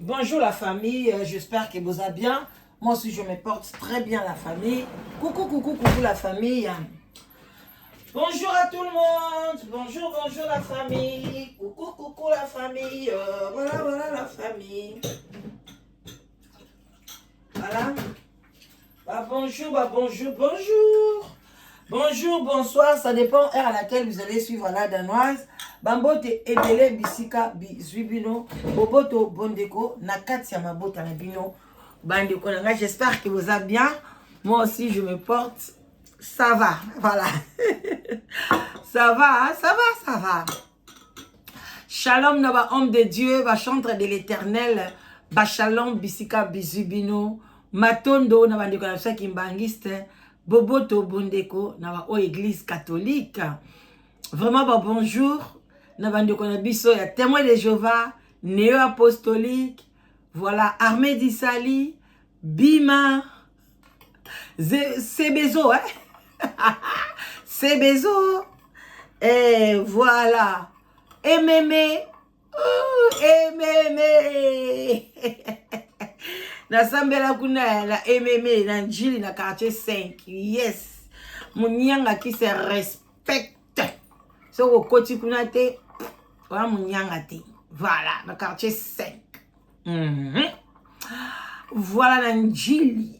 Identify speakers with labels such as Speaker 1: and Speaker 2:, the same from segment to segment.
Speaker 1: Bonjour la famille, j'espère que vous allez bien. Moi aussi je me porte très bien la famille. Coucou, coucou, coucou la famille. Bonjour à tout le monde. Bonjour, bonjour la famille. Coucou, coucou la famille. Voilà, voilà la famille. Voilà. Bah, bonjour, bah, bonjour, bonjour. Bonjour, bonsoir, ça dépend heure à laquelle vous allez suivre la danoise. Bambote ebele bisika bizwibino boboto bondeko nakati ya mabota na bino bandeko nanga, j'espère que vous allez bien. Moi aussi je me porte, ça va, voilà. Ça va, ça va, ça va. Shalom na ba homme de Dieu, ba chantre de l'Éternel, ba shalom bisika bizwibino matondo na bandeko na sa kimbangiste boboto bondeko na ba o église catholique. Vraiment ba bonjour. Nabandeko na biso ya témoin de Jéhovah, néo-apostolique, voilà, armée d'Isali, Bima, Sebezo, hein? Sebezo, et voilà, Ememe, Ememe. Nasambela kuna la Ememe, na Njili na quartier 5, yes, Munyanga qui se respecte. So au côté kuna te, voilà mon yangati. Voilà, le quartier 5. Voilà Nanjili.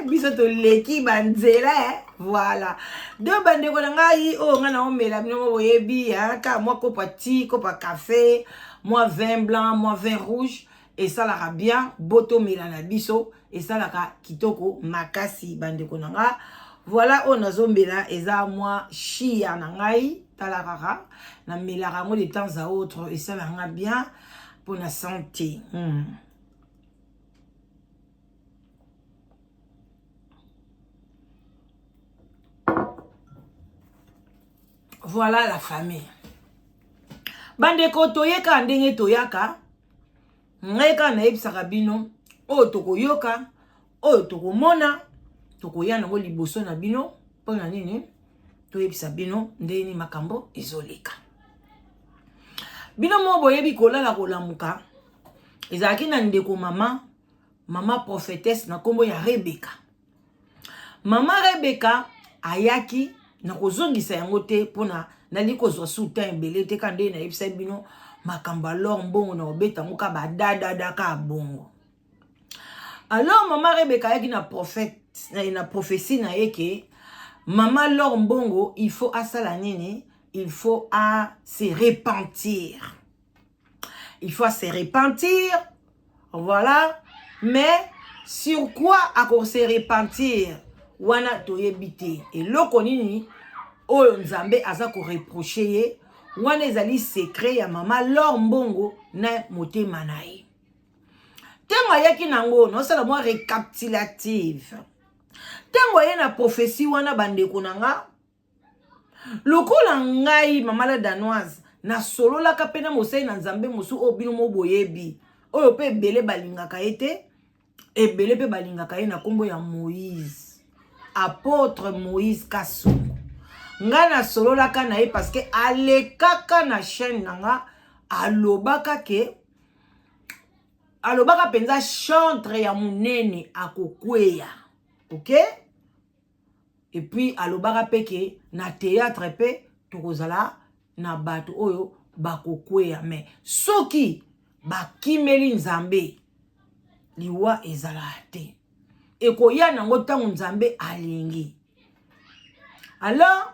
Speaker 1: Bisoto leki banzela, voilà. Deux bandes ko ngai o ngana o mela bino boyebi ka moi kopa ti, kopa café, moi vin blanc, moi vin rouge et ça la bien boto mela na biso et ça la kitoko makasi bande ko nga. Voilà on a zombela eza moi chia na ngai talarara na melara mo de temps à autre et ça la bien pour la santé. Voilà la famille. Bande ko toyeka ndenge toyaka ngeka na ebisaka bino o tokoyoka o tokomona tokoya na liboso na bino pona nini toyebisa bino ndeni makambo ezoleka. Bino mo boyebi kolala kolamuka ezalaki na ndeko mama prophétesse na kombo ya Rebecca. Mama Rebecca ayaki na kozongisa yango te pona nali kozwa soutin ebele te kande na yebisa bino makambo alors mbongo na obeta muka badada ka bongo. Alors Mama Rebecca ayaki na prophète na prophétie na yeke Mama Laure Mbongo il faut à sala nini, il faut à se repentir. Il faut à se repentir. Voilà, mais sur quoi à se repentir? Wana toyebite et loko nini oyo nzambe aza ko reprocher ye wana ezali secret ya Mama Laure Mbongo na motema na ye. Tengo ayaki nango no sala moi récapitulative. Tengo ye na prophétie wana bandeko nanga lokola ngai Mama la danoise na solo la kapena mosai na nzambe mosu obino mo boyebi oyo pe bele balingaka ete ebele pe balingaka ye na kombo ya Moïse, apôtre Moïse Kasongo. Nga na solo la kana ye parce que alekaka na chaîne nanga alobaka penza chantre ya munene akokweya. OK? Et puis alobaka peke na théâtre pe tokozala na bato oyo bakokweya mais soki bakimeli nzambe liwa ezala te ekoya nango tango nzambe alingi. Alors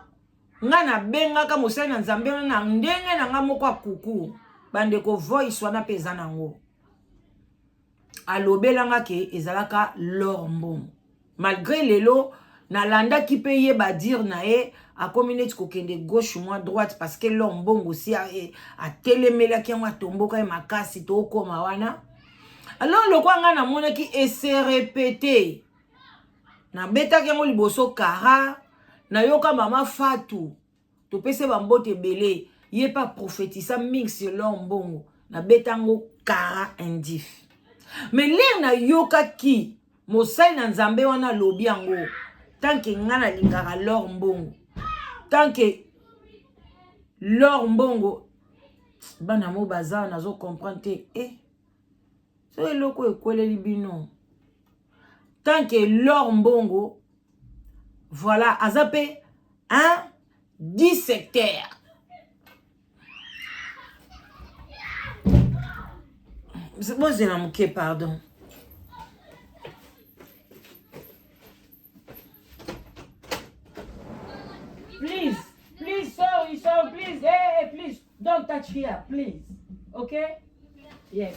Speaker 1: nga na bengaka mosali na nzambe na ndenge na nga moko akuku bandeko voice wana peza nango alobelanga ke ezalaka Laure Mbongo. Malgré lelo na landa ki pe ye ba dire na ye a communauté kokende gauche moi droite parce que Laure Mbongo aussi a telemela ki ngwa tomboka e makasi to koma wana. Alors le kwa nga na mona ki et se répéter na beta ki ngo liboso kara na yoka Mama Fatou to pese bambote belé ye pa prophétisa mix Laure Mbongo na beta ngo kara indif. Mais l'air na yoka ki mosai na nzambe wana lobi yango tant que ngana lingaka Laure Mbongo, tant que Laure Mbongo bana mo baza nazo comprendre te so eloko ekweleli bino tant que Laure Mbongo voilà azape un 10 sectaires moi je n'ai manqué pardon please sorry please hey please don't touch here please okay yes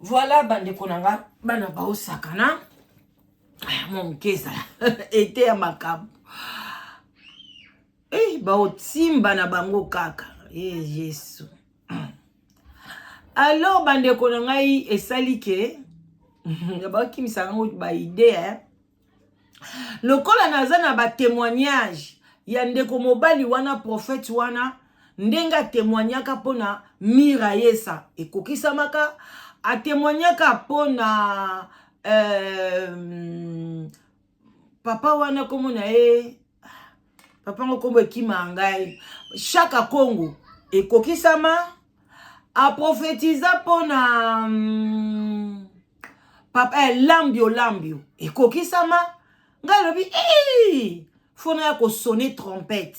Speaker 1: voilà bandeko nanga bana baosakana monkeza ete ya makambo baotimba na bango kaka Yesu alors bandeko na ngai esali ke bakimisaka ngo ba idée lokola naza na ba témoignage ya ndeko mobali wana prophète wana ndenga témoignaka pona Mirayesa ekokisamaka a témoignaka pona papa wana komo na papa ngo kombo ekima ngai Chaka Kongo ekokisama a prophétisa pona papa lambio ekokisama ngai lobi fona ya ko sonner trompette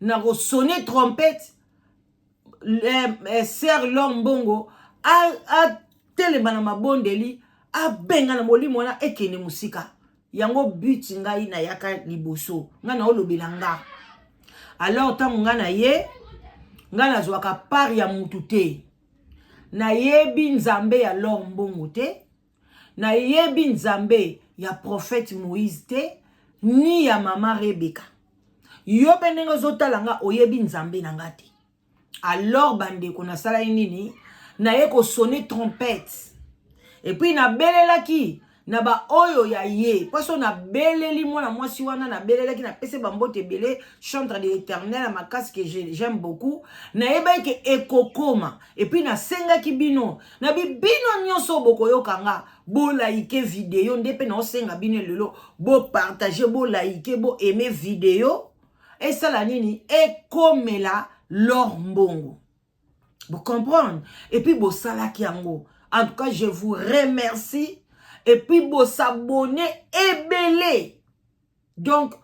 Speaker 1: na ko sonner trompette Sœur Laure Mbongo a telema na mabondeli a benga na molimo wana ekene musika yango but ngai na yaka liboso nga na olobela nga alors tango nga na ye nga na zwaka part ya mutu te na yebi nzambe ya Laure Mbongo te na yebi nzambe ya prophète Moïse te ni ya mama Rebecca yo benenge zotala nga oyebi nzambe na nga te alors bandeko na sala nini na ye ko sonner trompette et puis na belelaki na ba oyo ya ye poso na beleli mwana mwasi wana na belelaki na pese bambote belé chantre de l'Éternel à ma casse que j'aime beaucoup na yeba ke ekokoma et puis na senga ki bino na bino nyonso boko yokanga bo like vidéo ndepe na osenga bino lelo bo partager bo like bo aimer vidéo et ça la nini ekomela Laure Mbongo. Vous comprenez? Et puis, vous salaki yango. En tout cas, je vous remercie. Et puis, vous s'abonner et belé. Donc,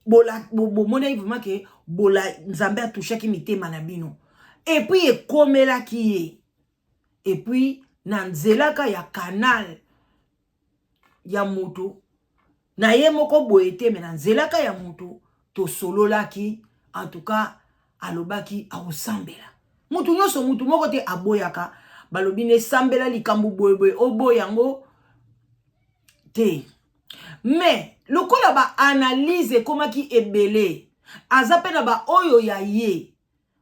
Speaker 1: vous monnaie vraiment que vous nzambe a touché qui mite manabino. Et puis, et comme là qui est. Et puis, nanzelaka ya canal ya moto. Na ye moko boete, mais nanzelaka ya moto. To solo laki. En tout cas, alobaki aosambela mutu nyonso mutu moko te aboyaka balobi ne sambela likambu boyeboye oboyango te mais lokola ba analyse komaki ebele aza pe na ba oyo ya ye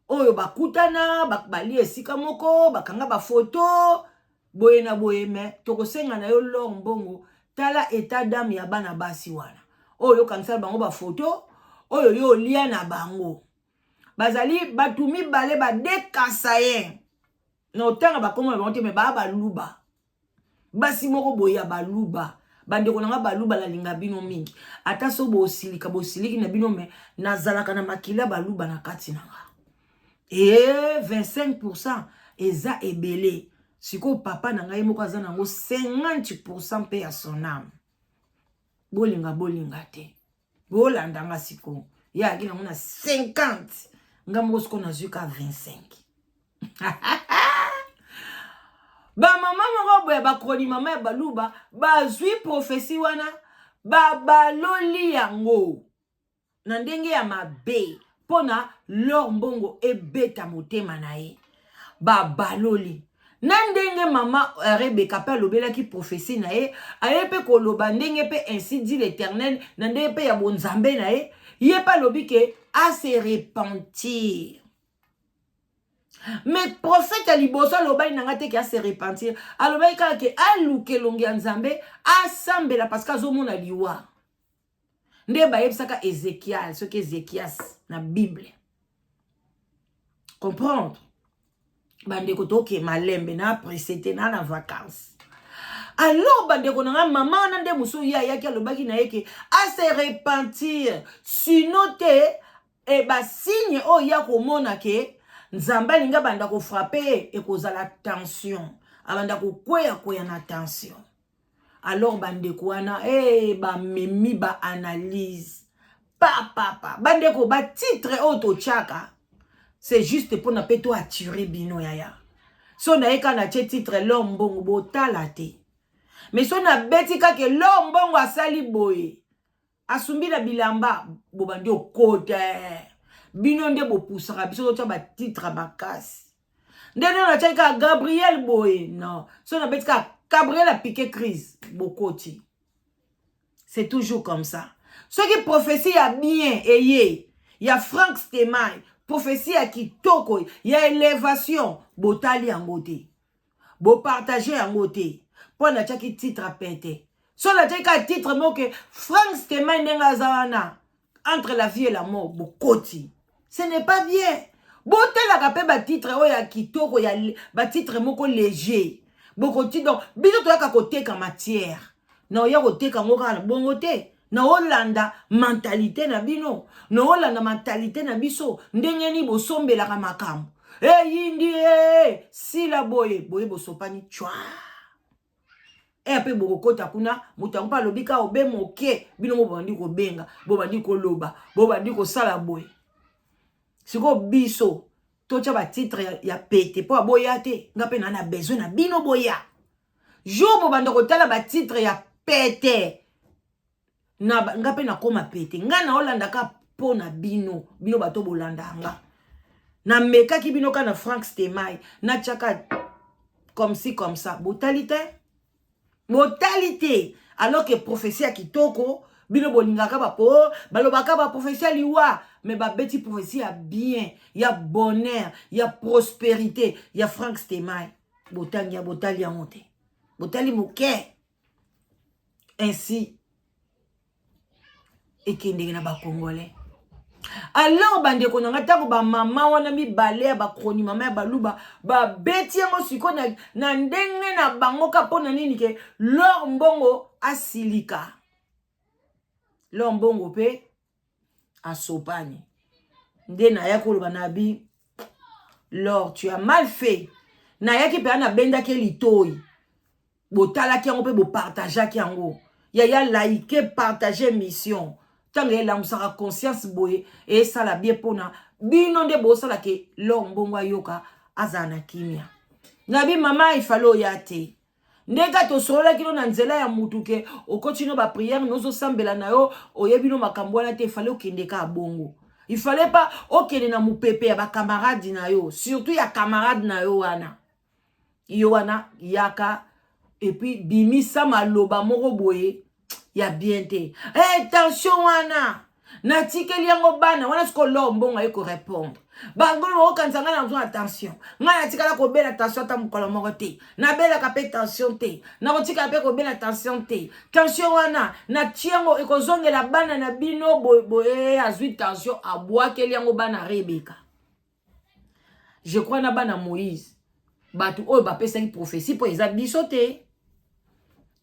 Speaker 1: oyo bakutana bali esika moko bakanga ba photo boye na boye me tokosenga na yo Laure Mbongo tala état d'âme ya bana basi wana oyo kansala bango ba photo oyo yo lia na bango bazali batumi bale ba dekasa ye na otanga bakoma bango te me ba luba basi moko boya baluba bandeko nanga baluba la linga bino mingi ata so bosiliki na bino me nazalaka na makila baluba na kati nanga 25% eza ebele siko papa nanga ye moko aza nango 50% pe ya son âme bolinga te bolandanga siko ya akina mona 50 nga moko siko nazuka 25 ba mama moko boya bakroni mama ya baluba bazwi prophétie wana baloli yango na ndenge ya mabe pona Laure Mbongo ebeta motema na ye baloli na ndenge mama Rebecca pe alobelaki prophétie na ye aye pe koloba ndenge pe ainsi dit l'Éternel na ndenge pe ya bonzambe na ye ye pa lobi ke a se repentir mais prophète à liboso alobai nanga te ki a se repentir alobai kaka ke aluke longi ya nzambe asambela parce que azomona liwa nde bayebisaka Ezekiel soki Ezekias na Bible comprendre bandeko toke malembe na précédé na vacances Alors bandeko nanga maman na nde musu ya yaki alobaki na yeke a se repentir sinon te e ba signe o ya komona ke nzamba linga banda ko frapper e kozala tension abanda ko kwea na tension. Alors bandeko wana ba memi ba analyse papa bandeko ba titre auto chaka c'est juste pour na peto attirer bino yaya. So na eka na titre lombongo botala te. Mais so na beti kake lombongo asali boye. Asumbi na bilamba bobandi okote. Bino nde bopusaka biso to ba titre bakasi. Ndeno na chaka Gabriel boye. Non. So na beti ka Gabriel a piqué crise bokoti. C'est toujours comme ça. Ce qui prophétie a bien ayé. Il y a Frank Stemai. Prophétie à kitoko. Il y a élévation. Botali en côté. Bo partager en côté. Pour la tchaki titre à péter. Sur la tchaki titre mo que Frank Stemai nenga zawana. Entre la vie et la mort. Bokoti. Ce n'est pas bien. Botela kapé ba titre o ya kitoko ya ba titre moko léger. Bokoti donc. Biso to ya côté comme matière. Non ya côté comme ngokana bongote. Na Hollanda mentalité na bino. Na Hollanda mentalité na biso. Ndenge ni bosombela ka makambo. Yindi si la boye bosopani chwa. Ape bokota kuna mutango pa lobika obe moke bino mo bandi ko benga, bo bandi ko loba, bo bandi ko sala boye. Siko biso tocha ba titre ya pete po boya te, ngape na besoin na bino boya. Jour bo bandi ko tala ba titre ya pete. Na ngape na koma pete nga na Hollanda ka po na bino bato bolanda nga na meka ki bino ka na Frank Stemai na chaka comme si comme ça brutalité alors que prophétie ya kitoko bino bolingaka ba po balobaka ba prophétie liwa mais ba beti prophétie ya bien ya bonheur ya prospérité ya Frank Stemai botali ya monte botali moke ainsi et qui n'est pas congolais. Alors bande ko nanga tango ba mama wana mi balé ba kroni mama ba luba ba beti yango siko na ndenge na bango kapona nini ke lor mbongo asilika. Lor mbongo pe asopani. Nde na ya ko na bi lor tu as mal fait. Na ya ki pe na benda ke litoi. Botala ki yango pe bo partager ki yango. Ya like partager mission. Tant que la musaka conscience boye et ça la bien pona bino de bosa la ke lombongwa yoka azana kimia nabi mama ifalo yate ndeka to sorola kino na nzela ya mutu ke okotino ba prière nozo sambela na yo oyebino makambo na te fallait okendeka bongo il fallait pas okende na mupepe ya ba camarade na yo surtout ya camarade na yo wana yaka et puis bimi sa maloba moko boye ya bien te. Attention wana. Na tikeli yango bana wana siko lombongo ayeko répondre. Bangono okanzanga na besoin attention. Nga tikala ko bela attention ta mukolo moko te. Na bela ka pe tension te. Na ko tikala pe ko bela attention te. Tension wana na tiango ekozongela bana na bino boye azui tension abwakeli yango bana Rebeka. Je crois na bana Moïse. Batu oyo ba pesa ki prophétie po eza bisote.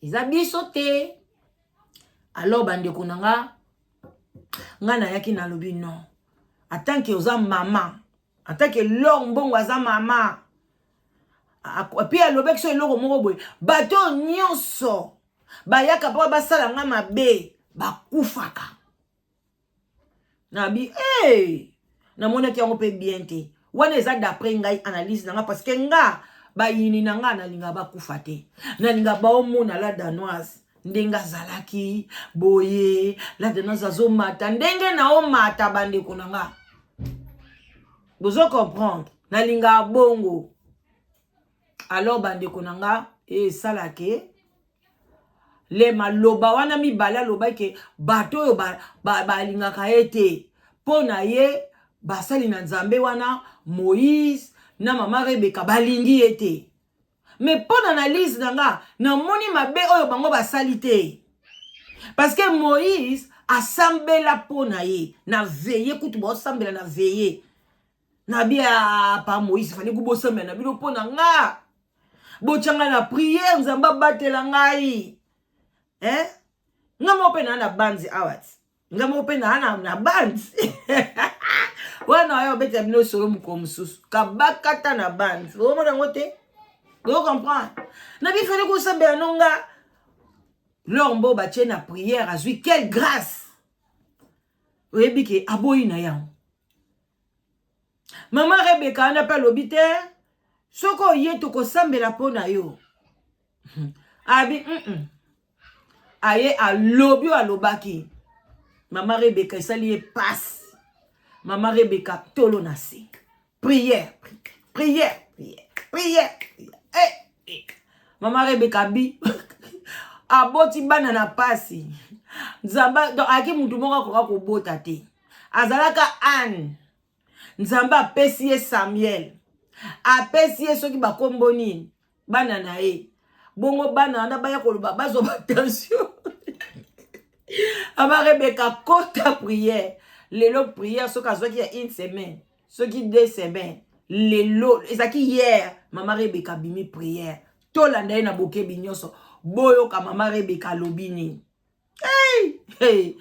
Speaker 1: Eza bisote. Alors bandeko nanga nga na yaki na lobi non en tant que oza maman en tant que lombongo aza maman puis alobeki so eloko moko boye bato nyonso bayaka po basala nga mabe bakufaka nabi na monaki yango pe bien te wana eza d'après ngai analyse nanga parce que nga bayini nanga nalinga bakufa te nalinga baomona la danoise ndenga zalaki boye la danoise azomata ndenge na omata bandeko nanga bozo comprendre nalinga bongo alors bandeko nanga salake le maloba wana mibale aloba ke bato oyo balingaka ete pona ye basali na nzambe wana Moïse na mama Rebeka balingi ete. Mais pour l'analyse nanga na moni mabe oyo bango basali te. Parce que Moïse asambela pona ye na veiller kutu bo sambela na veiller. Na bia pa Moïse fallait kubo sambela na bino pona nga. bochanga na prière nzamba batela ngai ngamo pe na banzi awat ngamo pe na banzi wana yo beta bino solo mukomsusu kabakata na banzi omo na ngote vous comprenez na bi fallait ko sambe anonga lombo ba na prière azui quelle grâce oyebi ke aboyi na yango Maman Rebecca n'a pas l'obité. Soko yeto ko sambela pona yo. Abi aye a lobi a lobaki. Maman Rebecca sali passe. Maman Rebecca tolo nasi. Prière. Maman Rebecca bi aboti bana na pasi. Nzamba donc aki mutu moko ko bota te. Azalaka Anne. Nzamba apesi ye Samuel. Apesi ye soki bakombo nini. Bana na ye. Bongo bana na baya koloba bazo attention. Aba Rebecca kota prière. Lelo prière soki azoki ya une semaine. Soki 2 semaines. Lelo ezaki hier Maman Rebecca bimi prière. Tolanda ye na boke binyoso. Boyo ka Maman Rebecca lobini. Hey,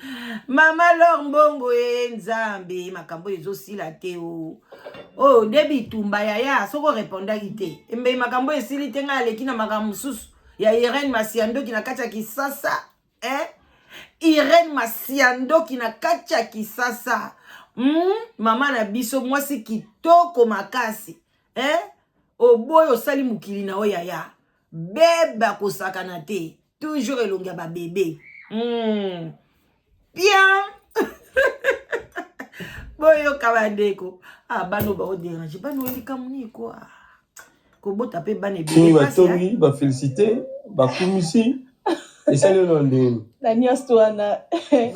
Speaker 1: Mama Lombongo Nzambe makambo ezosila te oh debi tumba ya soko reponda kite mbe makambo esili te nga aleki na makambo susu ya Irene Masiando kina kacha kisasa Irene Masiando kina kacha kisasa mama na biso mwasi kitoko makasi oboyo sali mukili na oyaya beba kosakana te toujours elonga ba bébé bien boyo kabandeko bano ba déranger bano elika muni quoi ko bota pe bane
Speaker 2: bi batongi ba féliciter ba kumisi et salut london
Speaker 3: Daniel Stoana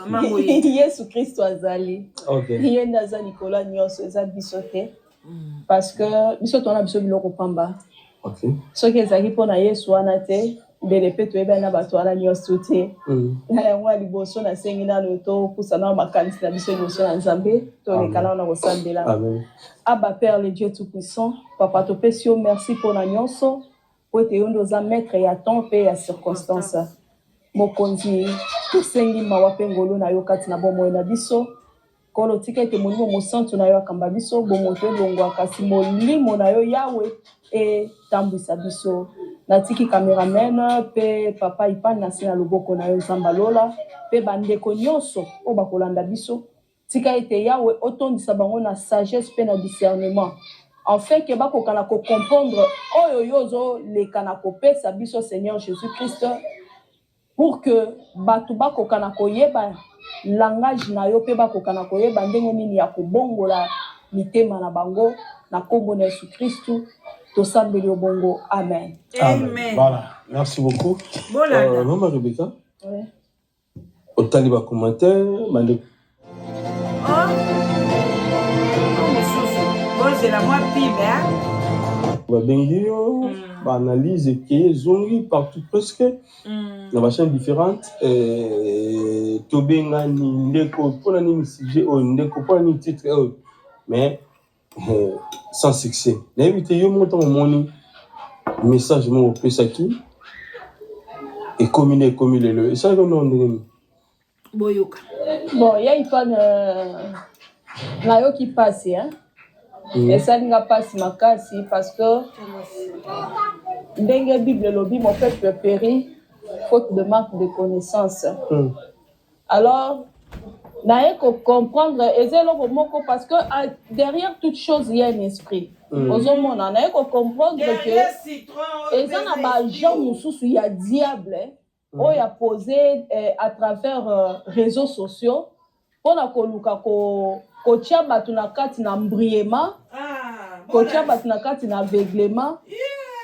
Speaker 1: maman
Speaker 3: Yesu Christ azali
Speaker 2: okay
Speaker 3: yenda azali Nicolas nyonso eza bisote parce que bisoto na biso biloko pamba
Speaker 2: okay
Speaker 3: soki ezali pona Yesu wana te bele peto eba na bato ala nyonso te na yango liboso na sengi na loto kusana makanisi na biso liboso na Nzambe to lekana na kosambela
Speaker 2: amen
Speaker 3: Abba Père le Dieu tout puissant papa to pesi yo merci pour na nyonso po te yondo za maître ya temps pe ya circonstance mokonzi sengi mawa pe ngolo na yo kati na bomo na biso kolo tika ete molimo mosantu na yo akamba biso bomo to longwa kasi molimo na yo Yawe e tambwisa biso natiki cameraman pe papa ipan na sina loboko na yo Nzamba lola pe bandeko nyonso o bakolanda biso tika ete Yawe otondisa bango na sagesse pe na discernement enfin ke bakokana ko comprendre oyo yozo lekana ko pesa biso Seigneur Jésus-Christ pour que batu bakokana koyeba langage na yo pe bakokana koyeba ndenge nini ya kobongola mitema na bango na kombo na Yesu Kristu tosambeli bongo amen.
Speaker 1: Amen.
Speaker 2: Voilà, merci beaucoup. Maman Rebecca.
Speaker 3: Oui.
Speaker 2: Au taliba commentaire, mande.
Speaker 1: C'est la moi pibe
Speaker 2: Babengio, analyse qui est zongi partout presque. Dans ma chaîne différente tobenga ni ndeko pona ni sujet o ndeko pona ni titre mais sans succès. N'invite yo monta moni message mo pesa ki et commune le et ça non ndenge
Speaker 1: boyoka
Speaker 3: bon ya ipan na yo qui passe hein et ça n'ga passe makasi parce que ndenge Bible lobi mon peuple périt faute de manque de connaissances. Alors, n'a pas comprendre parce que derrière toute chose il y a un esprit. Aux hommes, on n'a pas comprendre que et ça n'a pas jamais il y a diable on y a posé à travers réseaux sociaux on a koluka ko tia batu na kati na mbriema ko tia batu na kati na aveuglement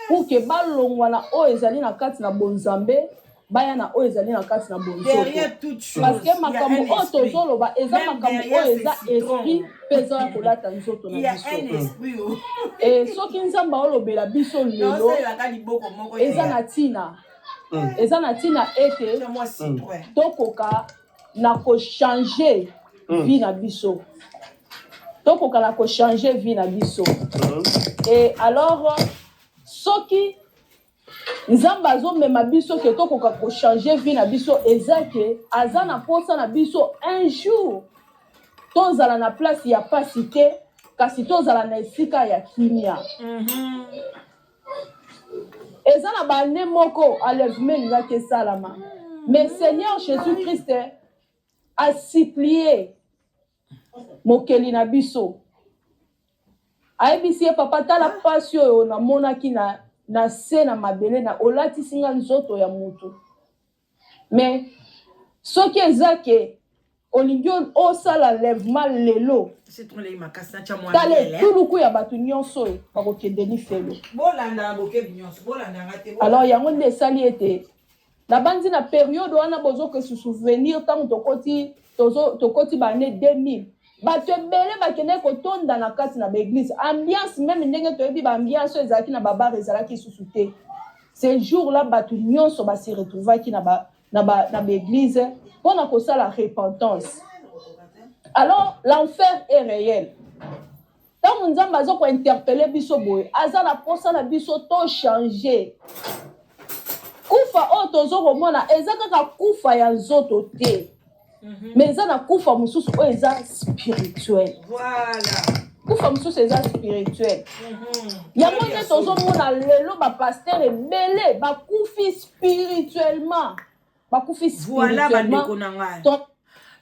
Speaker 3: pour que balongwa na o ezali na kati na bonzambe baya na o ezali na kati na bonzoto
Speaker 1: derrière toute chose
Speaker 3: parce que makambo o tozoloba eza makambo o eza esprit pesa ya kolata nzoto na biso et soki nzamba olobela biso lelo eza na tina ete tokoka na ko changer vie na biso tokoka na ko changer vie na biso et alors soki nzambe azomema biso ke tokoka kochange vie na biso eza ke aza na posa na biso un jour tozala na place ya pasi te kasi tozala na esika ya kimia. Eza na bane moko enlèvement elingaki esalama mais Seigneur Jésus-Christ a supplié mokeli na biso ayebisi ye papa tala pasi oyo namonaki na se na mabele na olatisi nga nzoto ya mutu mais soki eza ke olingi osala enlèvement lelo tala etuluku ya bato nyonso oyo bakokende lifelo. Alors yango nde esali ete nabandi na période wana bozoke se souvenir ntango tokoti bane 2000 bato ebele bakende kotonda na kati na baeglise ambiance meme ndenge toyebi baambiance oyo ezalaki na babare ezalaki susu te. Ce jour là bato nyonso basi retrouvaki na baeglise mpona kosala repentance. Alors l'enfer est réel. Ntango nzambe aza kointerpele biso boye aza na posa na biso to changer kufa oyo tozokomona eza kaka kufa ya nzoto te mais eza na kufa mosusu oyo eza spirituel. Kufa mosusu eza spirituel. Yango nde tozomona lelo bapaster ebele bakufi spirituellement.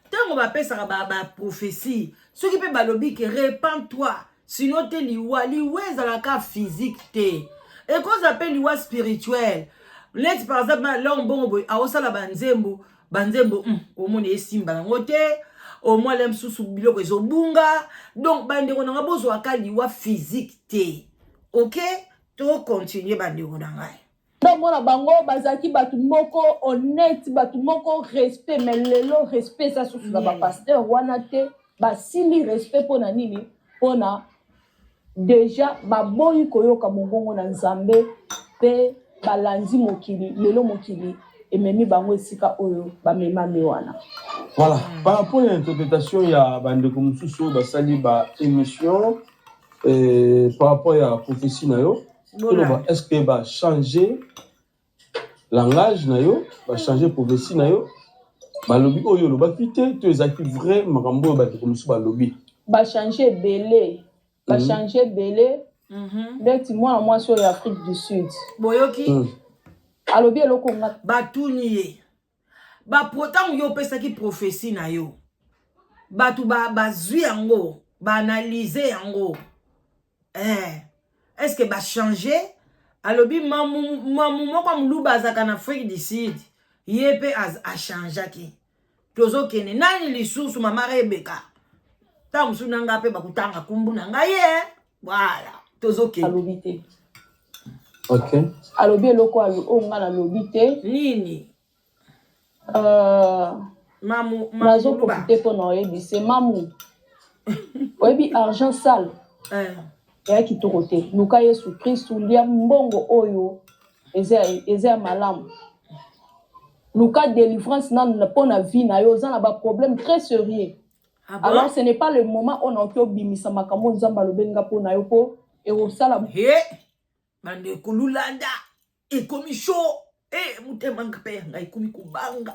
Speaker 1: Tango bapesaka baprophétie soki mpe balobi ke repens-toi sinon te liwa ezalaka physique te ekoza mpe liwa spirituel neti par exemple long bongo boye aosala banzembo omoni esimba yango te omwala mosusu biloko ezobunga donc bandeko nanga bozwaka liwa physique te. Ok tokontinue bandeko na ngai.
Speaker 3: Mona bango bazaki batu moko honnête batu moko respect mais lelo respect ça susu na ba pasteur wana te basili respect pona nini pona déjà baboyi koyoka mongongo na nzambe pe balandi mokili lelo mokili ememi bango esika oyo bamemami wana.
Speaker 2: Voilà, par rapport à l'interprétation il y a bandeko mususu basali ba émission par rapport à la prophétie na yo est-ce que va changer langage na yo va changer prophétie na yo balobi oyo lo ba kité to ezaki vrai makambo ba comme ça balobi
Speaker 3: ba changer belé ndeti mwana mwasi oyo Afrique du Sud
Speaker 1: boyoki
Speaker 3: alobi eloko nga
Speaker 1: batuniye ba pourtant yo pesaki prophétie na yo batu bazwi yango ba analyser yango est-ce que ba changer alobi mamu moko muluba azaka na Afrique du Sud yepe a changeaki tozo kene nani lisusu mama Rebecca tamu sunanga pe bakutanga kumbu na ngaye voilà tozo kene
Speaker 3: alobi te.
Speaker 2: OK
Speaker 3: alobi eloko onga na lobi te
Speaker 1: nini mamu
Speaker 3: nazo profiter pona oyebi c'est mamu oyebi argent sale ya kitoko te luka Yesu Kristu lia mbongo oyo eza malamu luka délivrance na pona vie na yo za na ba problème très sérieux. Alors ce n'est pas le moment on a obimisa makambo nzamba lobenga pona yo po e osala
Speaker 1: bande kululanda ekomi show mutema ngape ngai komi kubanga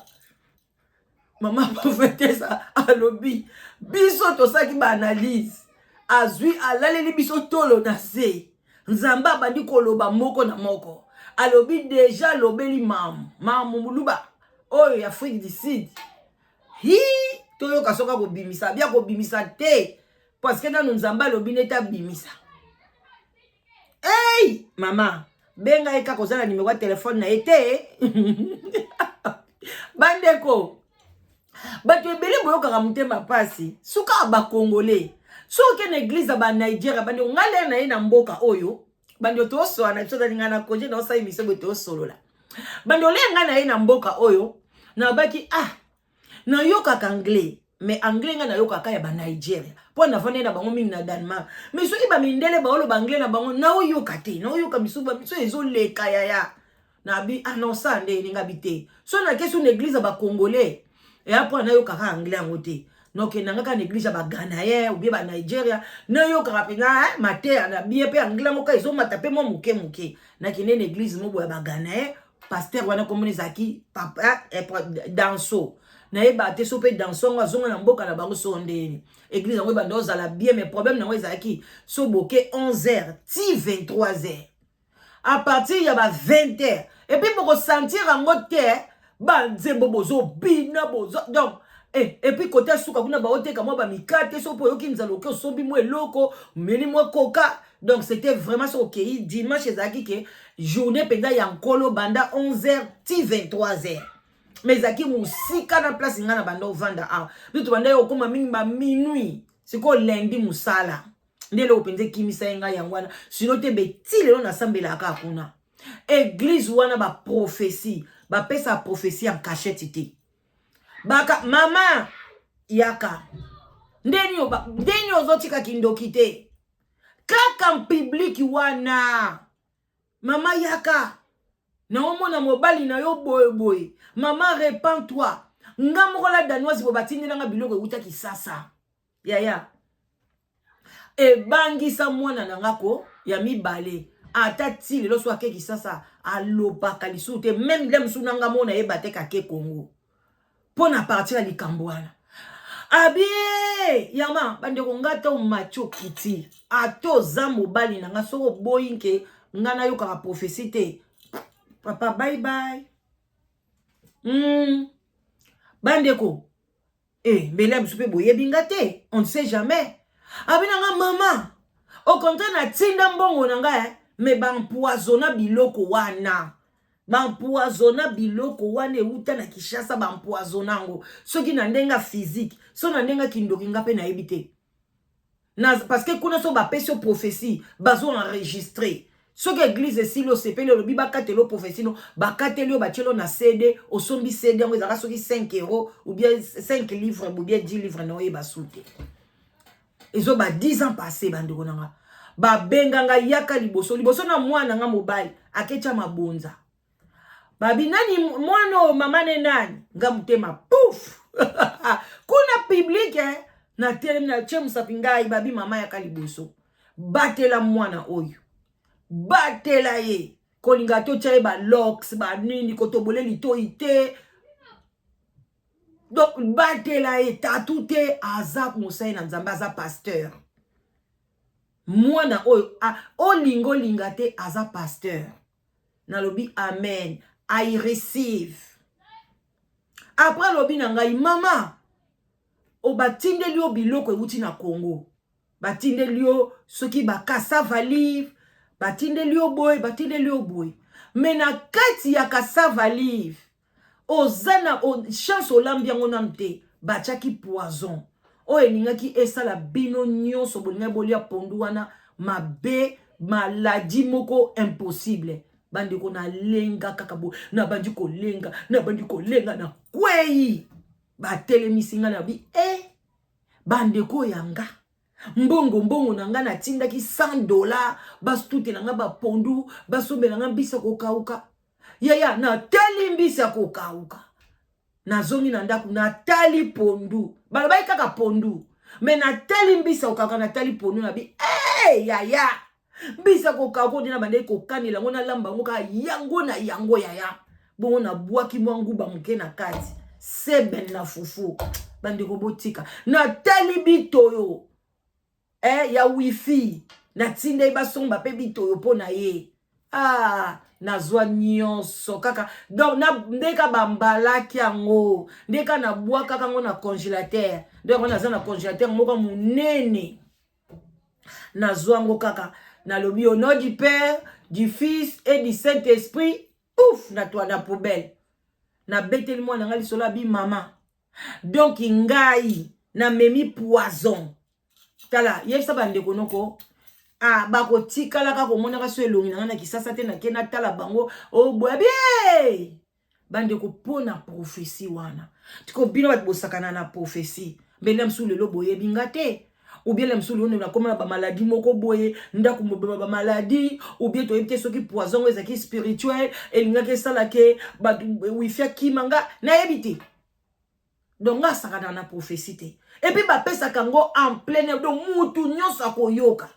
Speaker 1: mama prophétesse alobi biso tosaki ba analyse azwi alaleli biso tolo na se nzamba bandi koloba moko na moko alobi déjà lobeli mamu muluba oyo ya Afrique du Sud toyo kasoka ko bimisa bia ko bimisa te parce que nanu nzamba lobi neta bimisa mama benga eka kozala numéro ya téléphone na ete bandeko bato ebele boyokaka mutema pasi suka ba congolais soki na église ba Nigeria bandi ngale na ye na mboka oyo bandi to so na tsoda linga na konje na osa imisebo to solola bandi olenga na ye na mboka oyo na baki na yoka anglais mais anglais nga na yoka ka ya ba Nigeria po na vane na bango mingi na Denmark mais soki ba mindele ba olo ba anglais na bango na yoka te na yoka misuba miso ezo leka ya na bi non sande linga bité so na kesu na église ba congolais et après na yoka ka anglais ngote donc nanga néglige ba Ghanais ou bien ba Nigeria na yo karapena mater na bien pe angla moka izo matape mo muke na kine l'église mo boya ba Ghanais pasteur wana comme zaki papa danso na yeba te so pe danso ngazonga na mboka na bango sondeni église ngo bando zala bien mais problème na zaki so boke 11h ti 23h à partir ya ba 20h et puis pour sentir en mode terre ba nzembo bozo bina bozo donc et puis côté souka kuna ba oteka moi ba mikate so po yoki nzalo ko so bi mo eloko meni mo koka donc c'était vraiment ça OK dimanche ezaki ke journée penda ya nkolo banda 11h ti 23h mais zaki musika na place ngana banda ovanda a bitu banda yo koma mingi ba minuit c'est ko lundi musala ndele openze kimisa yenga yangwana sinon te beti lelo na sambela ka kuna église wana ba prophétie ba pesa prophétie en cachette te baka mama yaka ndeni ozotika kindoki te kaka public wana mama yaka na omona mobali na yo boye mama repens-toi ngamokola danoise bo batindela nga biloko euta kisasa yaya ebangisa mwana na ngako ya mibale ata ti lelo so akeki sasa alobaka lisu te même le musu nanga mona yeba te kake Congo pona partir ya likambo wana abie yama bandeko ngata o macho kiti ato za mobali na nga soko boyinke ngana yo ka prophétie te papa bye bye bandeko mbele musu pe boyebi ngate on ne sait jamais abinanga mama au contraire na tinda mbongo nanga mais bampoisonna biloko wana bampoisonna biloko wana euta na Kishasa bampoisonnango soki na ndenga physique so na ndenga kindoki nga pe na yebite na parce que kuna so bapesi o prophétie bazo enregistrer soki église silo sepele lobi bakatelo prophétie no bakatelo bachelo na CD osombi CD ngo ezaka soki 5 € ou bien 5 livres ou bien 10 livres na oyeba soute ezo ba 10 ans passé bandeko nanga ba benganga yaka liboso na mwana nga mobali akecha mabonza babi nani mwana mama ne nani nga mutema pouf kuna public na tele na chemu sapingai babi mama yaka liboso batela mwana oyo batela ye kolinga to chaye ba locks ba nini kotobole lito ite donc batela ye tatute azap musai na nzamba aza pasteur mwana oyo olingo lingate aza pasteur na lobi amen I receive après lobi na ngai mama o batinde lio biloko euti na Congo batinde lio soki bakasava livre batinde lio boy mais na kati ya kasava livre ozana chance olambiango namte bachaki poison o eningaki esala bino nyonso bolinga bolia pondu wana mabe maladie moko impossible bandeko na lenga kakabo na bandi ko lenga na kwei batelemisinga na bi bandeko yanga mbongo nanga na tindaki $100 basutela nga ba pondu basombela nga mbisa kokauka yaya na tali mbisa kokauka na zongi na ndaku na tali pondu balabai kaka pondu me na tali mbisa kokauka na tali pondu na bi yaya mbisa kokauka dina bande kokanela ngona lamba ngoka yango na yango yaya bongo na bwaki mwangu ba muke na kati seben na fufu bande ko botika na tali bitoyo ya wifi na tinde basomba pe bitoyo pona ye na zwa nyonso kaka donc na ndeka bambalaki yango ndeka na bwa kaka ngo na congélateur donc on a na congélateur moko munene na zwa ngo kaka na lobi au nom du Père, du Fils et du Saint-Esprit ouf na toi na poubelle na beteli mwana ngali sola bi mama donc ngai na memi poison tala yebisa bandeko noko bako tikala ka komona ka so elongi na Kisasa te na kena tala bango o boya bien bandeko pona prophétie wana tiko bino bat bosakana na prophétie mbele msu lelo boye bingate ou bien le msu lelo na koma ba maladie moko boye ndako mobeba ba maladie ou bien to yebite soki poison ezaki spirituel elinga ke sala ke ba wifi kimanga na yebite donc nga sakana na prophétie te et puis bapesaka yango en plein air donc mutu nyonso akoyoka.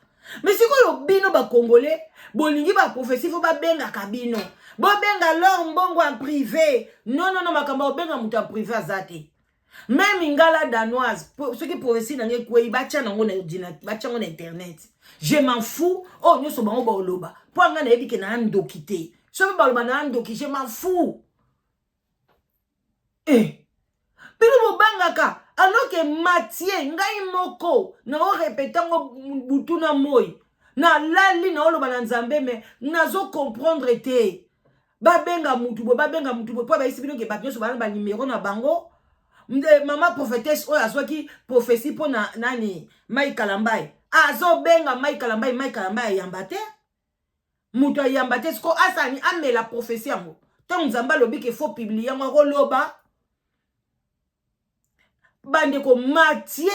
Speaker 1: Mais si koyo bino ba congolais bolingi ba prophétie fo babengaka bino bobenga lor mbongo en privé non makambo obenga mutu en privé azate. Même ingala danoise ceux qui prophétie nange kwei bacha nango na ordinateur bacha ngo na internet. Je m'en fous oh nyoso bango ba oloba po nga na yebi ke na ndokité so ba oloba na ndoki je m'en fous. Bino bobangaka alors que Mathieu ngai moko na o répétango butuna moy na lali na oloba na nzambe mais nazo comprendre te babenga mutu po ba isi bino ke batioso ba numéro na bango maman prophétesse oyo azwaki prophétie po na nani Mai Kalambai azo benga Mai Kalambai yamba te mutu yamba te sko asani amela prophétie yango tant nzamba lobi ke faut publier yango loba bande ko Mathieu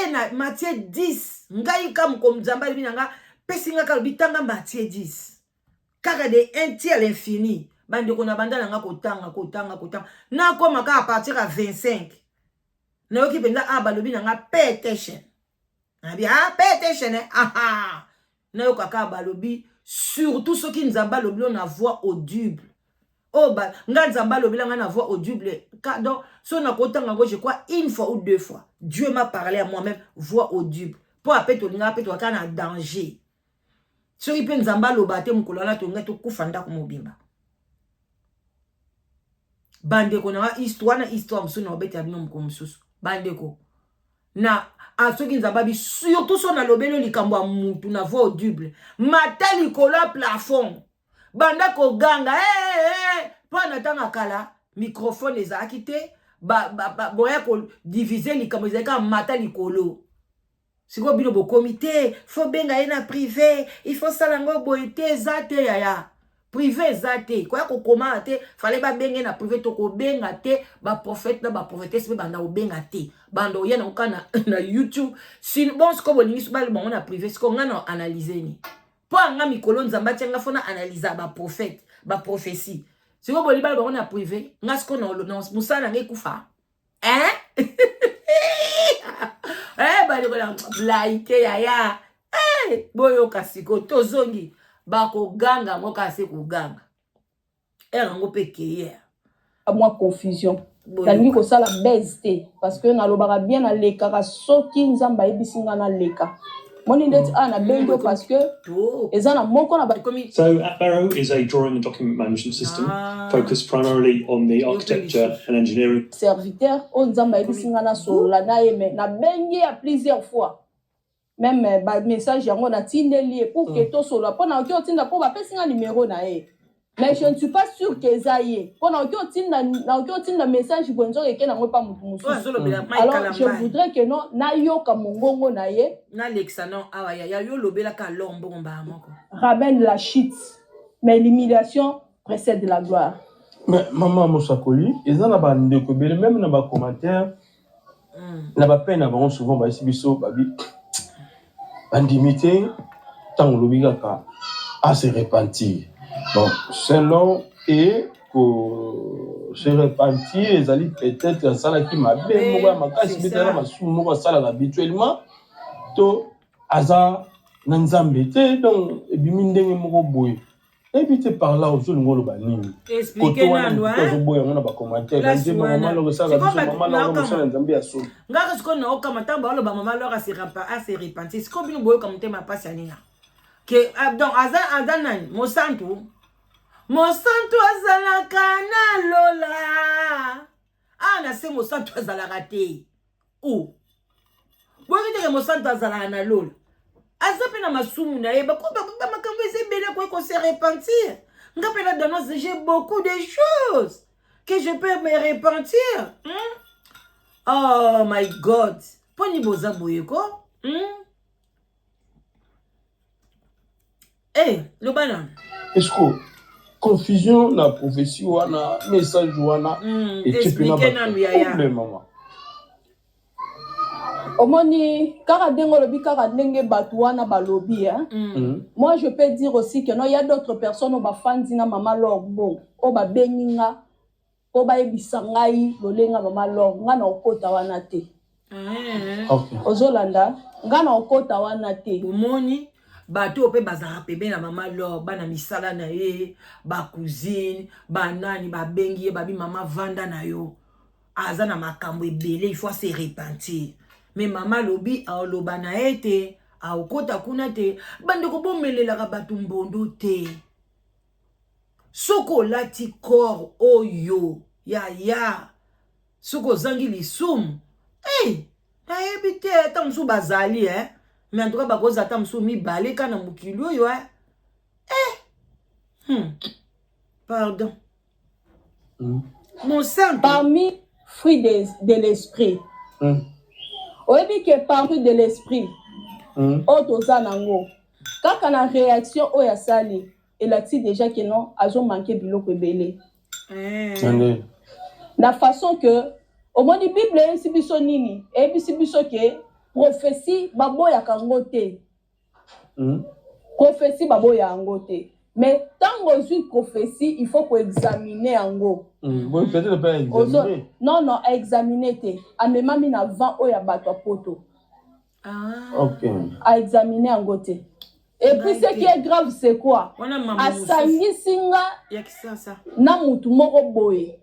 Speaker 1: 10 ngai kam ko mzamba libinanga pesinga ka bitanga Mathieu 10 kaka de 1 tiers à l'infini bande ko na bandana nga kotanga na koma ka à partir à 25 na yoki benga balobi nanga pay attention na bien pay attention na yoka ka balobi surtout ceux qui nzamba lobi on a voix audible. Oh bah nzamba lobi nga na voix audible donc so na kotanga ngo je crois une fois ou deux fois Dieu m'a parlé à moi-même voix audible pour appeler to linga appeler to kana danger so ipe nzamba loba te mukolala to ngato kufanda ko mobimba bande ko na histoire msuna obeti abino mkomsusu bande ko na asoki nzamba bi surtout so na lobelo likambo ya mutu na voix audible matali kola plafond banda ko ganga Pana tanga kala microphone ezaki te boya ko diviser likambo ezaka mata likolo siko bino bo comité faut benga ena privé il faut salango boité zate yaya privé zate kwa ko koma te fallait ba benga na privé to ko benga te ba prophète na ba prophétesse be banda o benga te bando yena okana na YouTube si bon siko bolingi subali bango na privé siko ngana analyser ni po anga mikolo nzamba tanga fona analyser ba prophète ba prophétie. Si vous voulez pas le privé, vous avez moussala ngekufa. Blaike yaya. Boyo kasiko tozongi bako ganga moka se ko ganga. Ngo peke
Speaker 3: à moi confusion. Nalingi ko sala bezte parce que na lobaka bien na leka soki nzamba ebisinga na leka. Money net na bengo parce que ezana moko na
Speaker 4: So Barrow is a drawing and document management system focused primarily on the architecture and engineering.
Speaker 3: Serviteur on nzamba ebisinga na sola na yeme na bengi à plusieurs fois. Même ba message yango na tindeli pour que to solo pour na okyo tinda pour ba pesinga numéro na e. Mais je ne suis pas sûr que ça y est. Pour na okyo tinda message bonzo ke na pas musu. Alors je voudrais que non na yo ka mongongo na ye
Speaker 1: na lexa non awa ya yo lobela ka lombo mba moko.
Speaker 3: Ramène la chute. Mais l'humiliation précède la gloire.
Speaker 2: Mais maman Mosakoli, ils en a pas ndeko bele même na ba commentaire. Na ba peine avant souvent ba isibiso babi bandimité tant lobiga ka à se repentir. Donc selon et pour se repentir les alliés peut-être ça là qui m'a bien moi makasi bitala masu moko sala habituellement to aza nanzambe te donc bimindenge moko boye éviter par là aux ngolo banini
Speaker 1: expliquer nando
Speaker 2: boye on a ba commentaire nzambe maman lo sala biso maman lo sala nzambe aso
Speaker 1: ngaka siko na okama tamba lo ba maman lo se repentir siko bino boye comme tema passe aninga que donc azanan Monsanto azalaka na lola na se Monsanto azalaka te boyeke Monsanto azalaka na lola azape na masumu na ye makambo ezebele ko se repentir ngapela dans j'ai beaucoup de choses que je peux me repentir oh my god poni boza boyeko le banane
Speaker 2: est-ce que confusion na prophétie wana message wana et tu peux na problème maman
Speaker 3: omoni kaka dengo lobi kaka ndenge batu wana balobi moi je peux dire aussi que non il y a d'autres personnes ba fandi na mama lorbo o ba beninga o ba ebisa ngai lolenga mama lorbo nga na okota wana te
Speaker 2: Ok.
Speaker 3: ozolanda nga na okota wana te
Speaker 1: omoni bato pe bazala pebe na mama Laure bana misala na ye ba cousine banani babengi ye babi mama vanda na yo aza na makambo ebele il faut se repentir mais mama lobi aoloba na ye te aokota kuna te bandeko bomelelaka bato mbondo te soko olati corps oyo ya soko ozangi lisumu nayebi te ata mosusu bazali mais en tout cas bakoza ata mosusu mibale ka na mokili oyo pardon mon sang
Speaker 3: parmi fruits de l'esprit oyebi ke parmi de l'esprit oyo toza nango kaka na réaction oyo asali elati déjà ke non azomanke biloko ebele na façon que omoni bible eyebisi biso nini eyebisi biso ke prophétie baboyaka yango te prophétie baboya yango te mais ntango ozwi prophétie il faut koexamine yango
Speaker 2: peut-être pas examiner
Speaker 3: non examine te amemami na vent oyo ya bato ya poto aexamine yango te et puis ce qui est grave c'est quoi asangisi nga na mutu moko boye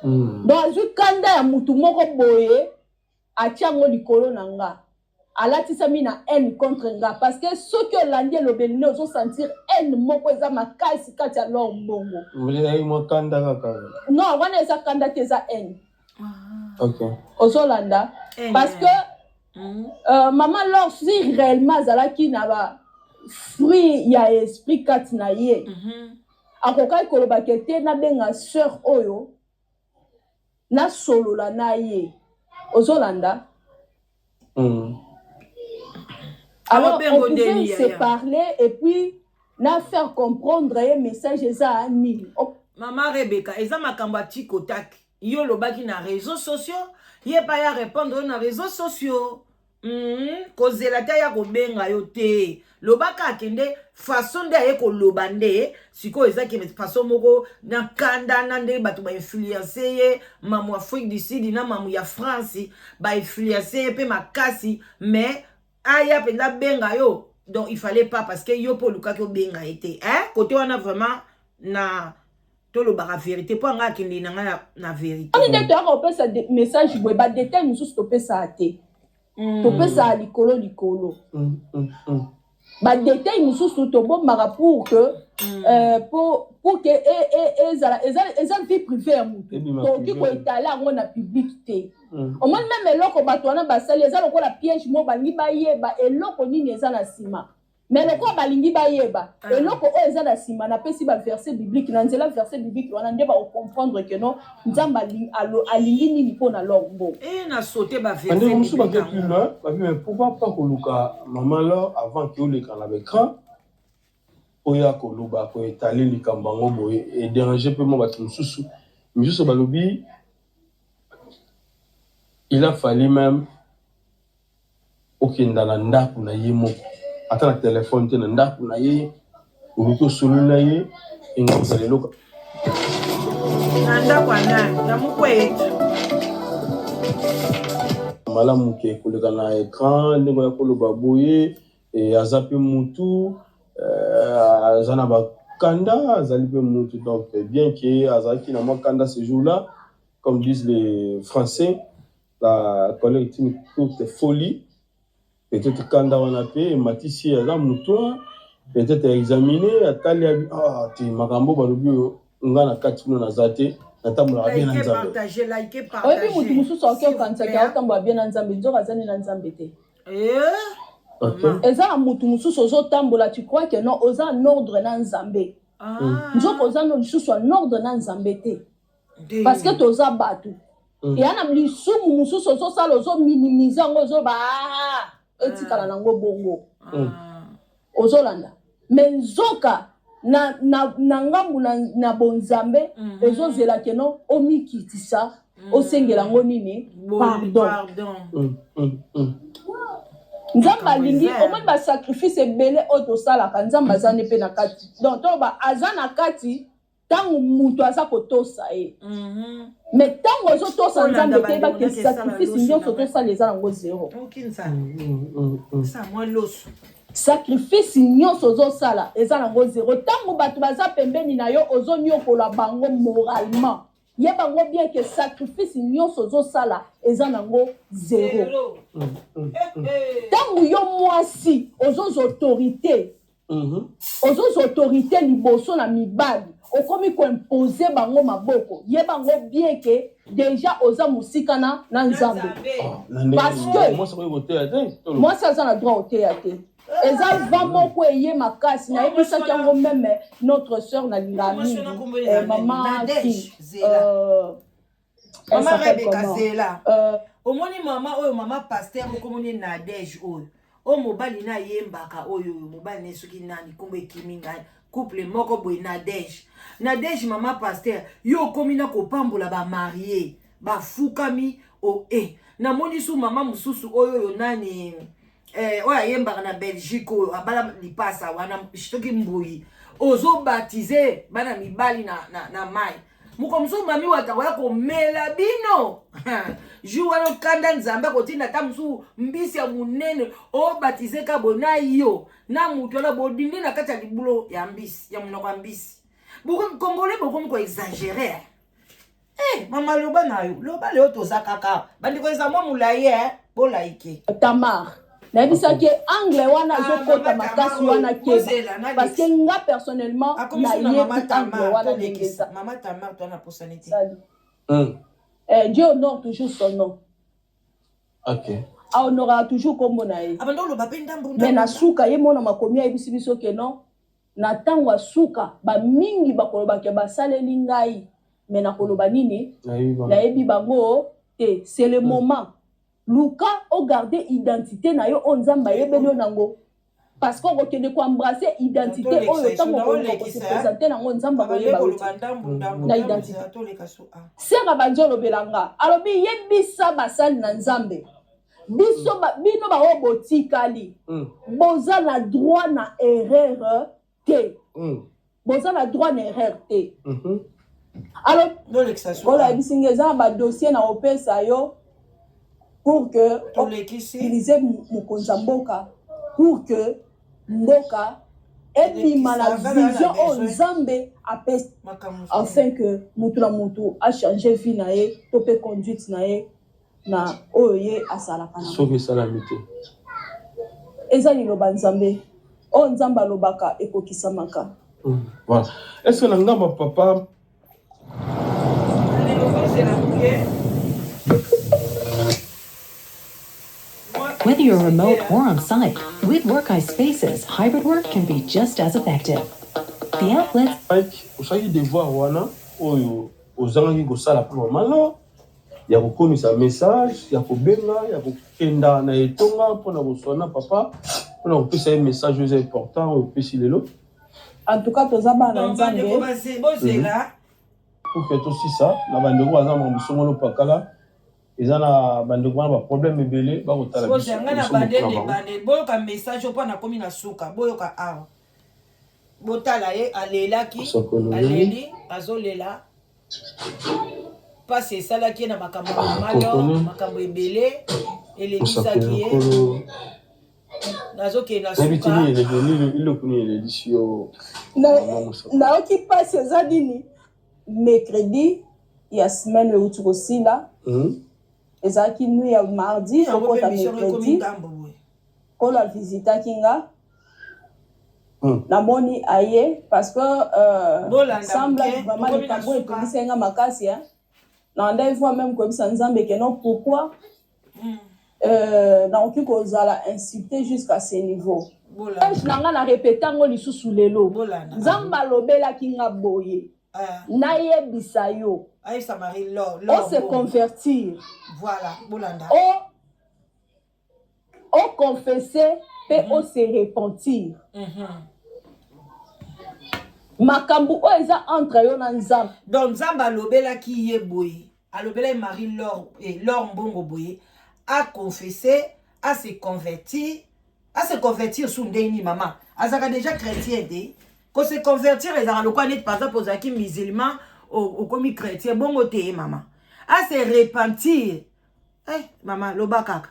Speaker 3: donc azwi kanda ya mutu moko boye atia yango likolo na nga alatisami na haine contre nga parce que soki olandi elobeli ne ozosentir haine moko eza makasi kati ya lor mbongo non wana eza kanda te eza haine ozolanda parce que mama lor si réellement azalaki na ba fruit ya esprit kati na ye akokaki kolobaka te nabenga sœur oyo nasolola na ye ozolanda alors on pouvait se parler et puis na faire comprendre un message eza nini
Speaker 1: Maman Rebecca eza makambo tikotaki yo lobaki na réseaux sociaux ye pa ya répondre na réseaux sociaux kozela ta ya kobenga yo te lobaka akende façon nde aye koloba nde sikoyo ezaki façon moko na kanda na nde bato bainfluence ye mamu Afrique du Sud na mamu ya France bainfluence ye mpe makasi mais aya mpenza benga yo donc il fallait pas parce que yo po lukaki obenga ye te côté wana vraiment na tolobaka vérité po anga akende na nga na vérité
Speaker 3: nde toyaka kopesa message boye badetail mosusu topesa te topesa likolo badetail mosusu tobombaka pour que pour que eza vie privée ya motu tokoki koetale yango na public te omoni meme eloko bato wana basali eza lokola piège mo balingi bayeba eloko nini eza na nsima mais lokola balingi bayeba eloko oyo eza na nsima napesi baverset biblique na nzela verset biblique wana nde baocomprendre ke non nzambe alingi nini mpo na lorbo
Speaker 1: na sauté
Speaker 2: baverset mais pourquoi pas koluka mama Laure avant ke oleka na l'écran oya koloba koetale likambo yango boye edéranger mpe mo bato mosusu balobi il a fallu même okenda na ndako na ye moko ata na telefone te na ndako na ye oluki osolo na ye engozala eloko
Speaker 1: na ndako ya mokwetu
Speaker 2: malamu ke koleka na écran ndenge ya koloba boye aza mpe mutu aza na bakanda azali mpe mutu donc bien que azalaki na mwa kanda ce jour-là comme disent les Français la colère est une courte folie peut-être kanda wana pe matisi aza mutu peut-être examiner atali te makambo balobi nga na kati kuna naza te natambola bien na nzambe
Speaker 3: oyebi mutu mosusu aoki okanisaki aotambola bien na nzambe nzoka azani na nzambe te eza na mutu mosusu ozotambola tu crois que non oza en ordre na nzambe nzoka oza no lisusu en ordre na nzambe te parce que toza bato eya na lisumu mosusu ozosala ozominimize yango ozoba etikala nango bongo ozolanda mais nzoka na ngambu na bonzambe ezozela ke non omikitisa osengela yango nini pardon nzambe alingi omoni basacrifice ebele oyo tosalaka nzambe aza nde mpe na kati donc toba aza na kati ntango mutu aza kotosa ye mais tant aux autres ensemble que sacrifice nyonso to ça les ango zéro
Speaker 1: ça moi l'os
Speaker 3: sacrifice nyonso zo sala eza nango zéro tango bato baza pembeni na yo ozo nyokola bango moralement ye bango bien que sacrifice nyonso zo sala eza nango zéro tango yo mwasi ozo autorité ozo autorité liboso na mibali okomi ko imposer bango maboko ye bango bien que déjà oza musika na nzambe parce que moi ça ça na droit au théâtre eza vraiment ko eye makasi na ebisa kango même notre sœur na lingami maman qui
Speaker 1: maman Rebecca Zela omoni maman oyo maman pasteur okomoni Nadège oyo o mobali na yembaka oyo mobali ne soki nani kumbe kiminga couple moko boy Nadège maman pasteur yo komina ko pambola ba marié ba fukami o na moni su maman mususu oyo yo nani oya yembaka na Belgique oyo abala lipasa wana shitoki mbuyi ozo baptiser bana mibali na mai mukomso mami watakoya komela bino ju wana kanda nzambe kotinda ta musu mbisi ya munene o baptiser ka bona yo na mutu na bodindi na kati ya libulo ya mbisi ya munoko mbisi boko congolais boko ko exagérer mama loba na yo loba leo toza kaka bandi ko eza mo mulaye bola ike
Speaker 3: Tamar na bisa ke angle wana zo kota makasi wana ke parce que nga personnellement na ye angle wana ngeza
Speaker 1: maman Tamar toi na posanité
Speaker 3: Dieu honore toujours son nom.
Speaker 2: OK.
Speaker 3: A honora toujours comme na ye.
Speaker 1: Abando lo bapenda mbunda.
Speaker 3: Mais na suka ye mona makomi ayebisi biso ke non na tango suka ba mingi bakoloba ke basaleli ngai mais na koloba nini na yebi bango te c'est le moment luka o garder identité na yo onzamba yebeli nango parce qu'on rekene ko embrasser identité oyo tango ko se présenter nango nzamba ko yeba na identité sera banjolo belanga alobi yebisa basali na nzambe biso bino ba obotikali boza na droit na erreur te boza na droit na erreur te alors voilà bisingeza ba dossier na opesa yo pour que utiliser mukonza mboka pour que mboka ebima la vision au Nzambe apes afin que mutu na mutu a changer vie na ye to pe conduite na ye na oye asala kana
Speaker 2: soki salamité
Speaker 3: eza liloba Nzambe o Nzamba lobaka ekokisamaka
Speaker 2: voilà est-ce que na ngamba papa
Speaker 5: Whether you're remote or on site, with Workeye Spaces, hybrid work can be just as effective. The outlets...
Speaker 2: Osaki devoir wana oyo ozangi kosala pour malo ya kokomisa message ya kobenga ya kokenda na etonga mpona koswana papa mpona kopesa ye message oyo important opesi lelo
Speaker 3: en tout cas toza bana Nzambe
Speaker 2: pour que tosisa na bandeko baza mosongolo pakala ezana bandeko wana ba problème ebele ba kotala
Speaker 1: biso ngana bande boyoka message opana komi na suka boyoka awa botala ye alelaki aleli azolela pasi esalaki na makambo malo makambo ebele elebisaki ye nazokenda suka
Speaker 3: naoki pasi eza nini mercredi ya semaine euti kosila ezalaki nuit ya mardi okota mercredi kolo avisitaki nga namoni aye parce que semble vraiment likambo etongisa nga makasi na nda fois même koyebisa Nzambe ke non pourquoi nakoki kozala insulté jusqu'à ce niveau age na nga na répéta ngo lisusu lelo Nzambe alobelaki nga boye nayebisa yo on se convertir
Speaker 1: voilà bolanda
Speaker 3: on confesser et on se repentir makambu o eza entre yo na Nzambe
Speaker 1: donc Nzambe alobelaki ye boye alobela Marie Laure Mbongo boye a confessé à se convertir sous ndeni maman azaka déjà chrétien de ko se convertir ezaka lokwa net par exemple aux aki musulman au comme chrétien bongo te maman à se repentir. Eh, maman, loba kaka.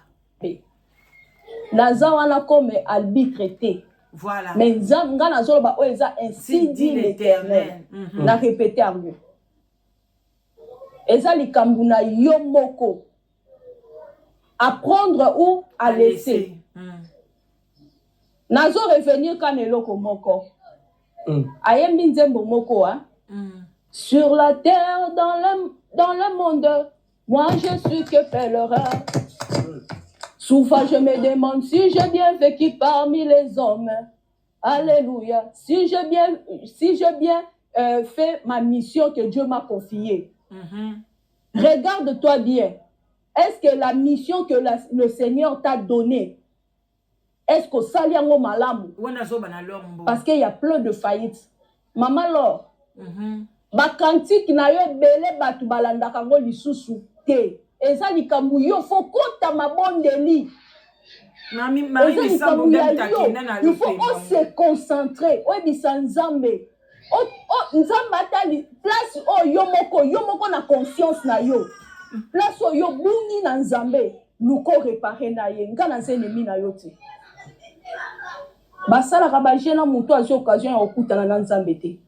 Speaker 3: Naza wana comme arbitre te.
Speaker 1: Voilà.
Speaker 3: Mais nga nazo ba oeza ainsi dit l'Éternel. Na répéter ango. Eza likambu na yo moko. Apprendre ou à laisser. Nazo revenir quand eloko moko. Ayembi nzembo moko hein. Sur la terre dans le monde, moi je suis que pèlerin. Souvent je me demande si j'ai bien vécu parmi les hommes. Alléluia. Si j'ai bien fait ma mission que Dieu m'a confiée. Regarde-toi bien. Est-ce que la mission que le Seigneur t'a donnée, est-ce que ça vient au malam? Parce qu'il y a plein de faillites. Maman Laure, ba kantik na yo belé batu balanda kango lisusu te. Eza likambu yo faut kota mabondeli. Il faut se concentrer. Oui, bisa nzambe. Nzambe atali place yo moko na conscience na yo. Place yo bungi na nzambe. Luko réparer na ye. Nga na ennemi na yo te. Basala ka ba jena muto azi occasion ya okutana na nzambe te.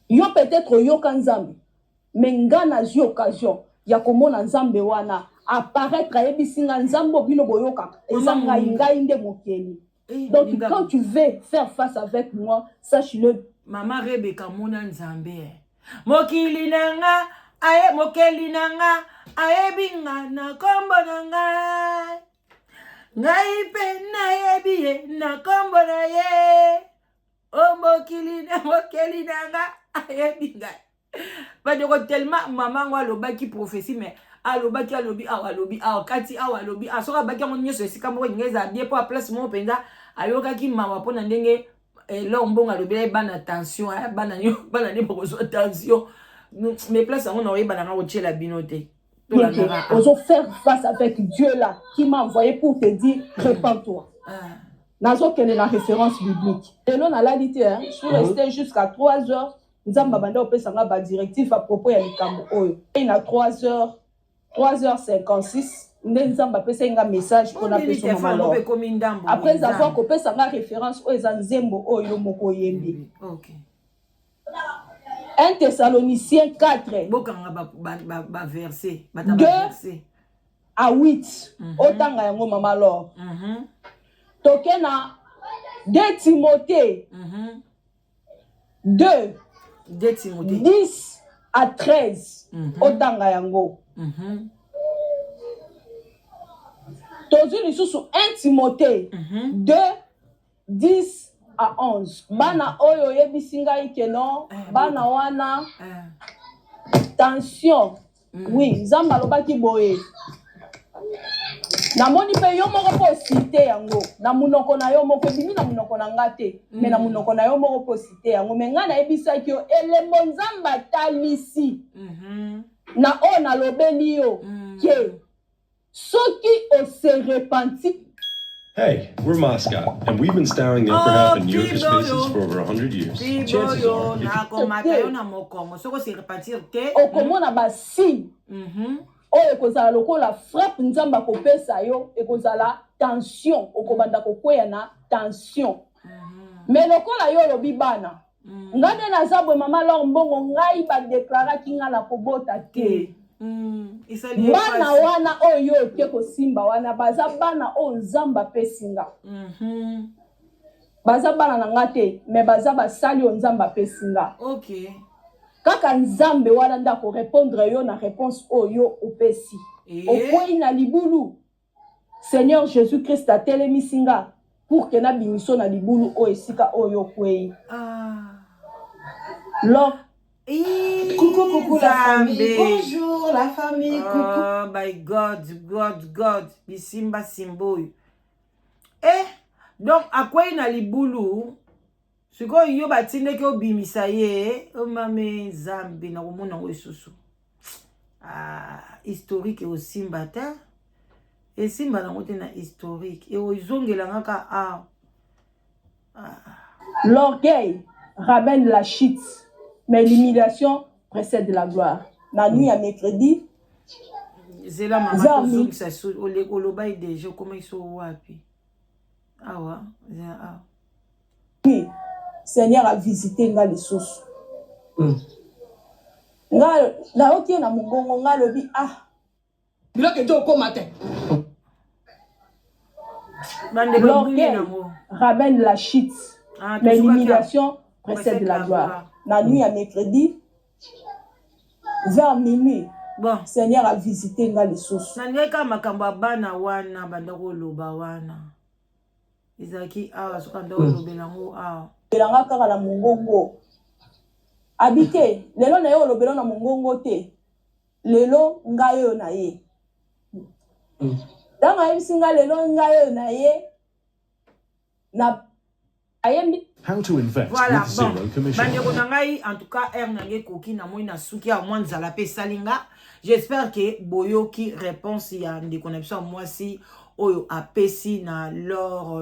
Speaker 3: Yo peut-être yo ka nzambe. Mais nga na zi occasion ya komona nzambe wana. Apparaître à Ebisinga Nzambo Bino Boyoka et Zangaïnga Mokeli. Donc quand tu veux faire face avec moi, sache-le.
Speaker 1: Maman Rebecca Mona Nzambe. Mokili nanga, aye mokeli nanga, aye binga na kombo nanga. Ngai pe na yebiye na kombo na ye. O mokili nanga, aye binga. Pas de tellement maman wa loba qui prophétie mais aloba ki alobi awalobi awakati awalobi asoka baki ngo nyeso esika moko ngeza bien pour place mo penza ayoka ki mawa pona ndenge lombo ngalobi bana tension bana ne bozo tension mais place on aurait bana ngo tchela binote to la ngara
Speaker 3: ozo faire face avec Dieu là qui m'a envoyé pour te dire répands-toi. Nazo kene la référence biblique et là on a la dit hein je suis resté jusqu'à 3 heures nzamba banda opesa nga ba directif à propos ya likambo oyo et na 3h56, Nzamba pesa un message pour la personne. Après avoir coupé sa référence aux Nzembo Oyo Moko Yembi. 1 Thessaloniciens 4. 2 à 8. Autant à yango mama Laure. Tokena 2 Timothée. 2 10 à 13. Autant à yango. Tozu lisusu 1 Timothée 2 10 à 11. Bana oyo yebisinga ikeno bana wana tension. Oui, zamba lobaki boye. Na moni pe yo moko po cité yango. Na munoko na yo moko bimi na munoko na ngate. Mais na munoko na yo moko po cité yango. Mais ngana yebisaki yo elembo nzamba talisi. Na o na lobeli yo ke soki o se repenti.
Speaker 6: Hey, we're Moscow, and we've been scouring the upper half of New Yorker spaces for over 100 years. Chances are,
Speaker 3: okomona ba signe oyo ekozala lokola frappe nzamba kopesa yo ekozala tension okobanda kokwea na tension mais lokola yo lobi bana ngane na zabwe mama Laure mbongo ngai ba deklaraki nga na kobota te bana wana oyo ke kosimba wana baza bana o nzamba pesinga baza bana na ngate mais baza basali o nzamba pesinga.
Speaker 1: OK.
Speaker 3: Kaka nzambe wana ndako répondre yo na réponse oyo opesi. Okwei na libulu. Seigneur Jésus-Christ a telemisinga pour que na bimiso na libulu o esika oyo kwei.
Speaker 1: Coucou
Speaker 3: la famille.
Speaker 1: Bonjour la famille. Coucou. Oh my God. Bisimba simboy. Donc akwei na libulu. Siko yo batinde ke obimisa ye o mame zambi na komona ngo isusu historique e osimba ta e simba na ngote na historique e ozongela ngaka
Speaker 3: l'orgueil ramène la chute mais l'humiliation précède la gloire. La nuit à mercredi
Speaker 1: C'est la maman qui zoom ça sur le bail déjà comment ils sont wapi. Ah ouais, ah.
Speaker 3: Oui, Seigneur a visité nga les sources. Nga na otie na mugongo nga lobi ah. Bilo ke jo ko matin. L'orgueil ramène la chute, mais l'humiliation précède la gloire. La nuit à mercredi, vers minuit, bon. Seigneur a visité les sources.
Speaker 1: Nanyeka makamba bana wana bandako loba wana. Izaki awa sokanda lobelango awa.
Speaker 3: Belanga kaka la mongongo. Habité, lelo na yo lobelo na mongongo te. Lelo ngayo na ye. Danga yebisinga lelo ngayo na ye. Na ayembi.
Speaker 6: How to invest
Speaker 1: voilà,
Speaker 6: with zero commission.
Speaker 1: En tout cas, j'espère que Boyoki réponse y a des connexions moi si oyo apesi na leur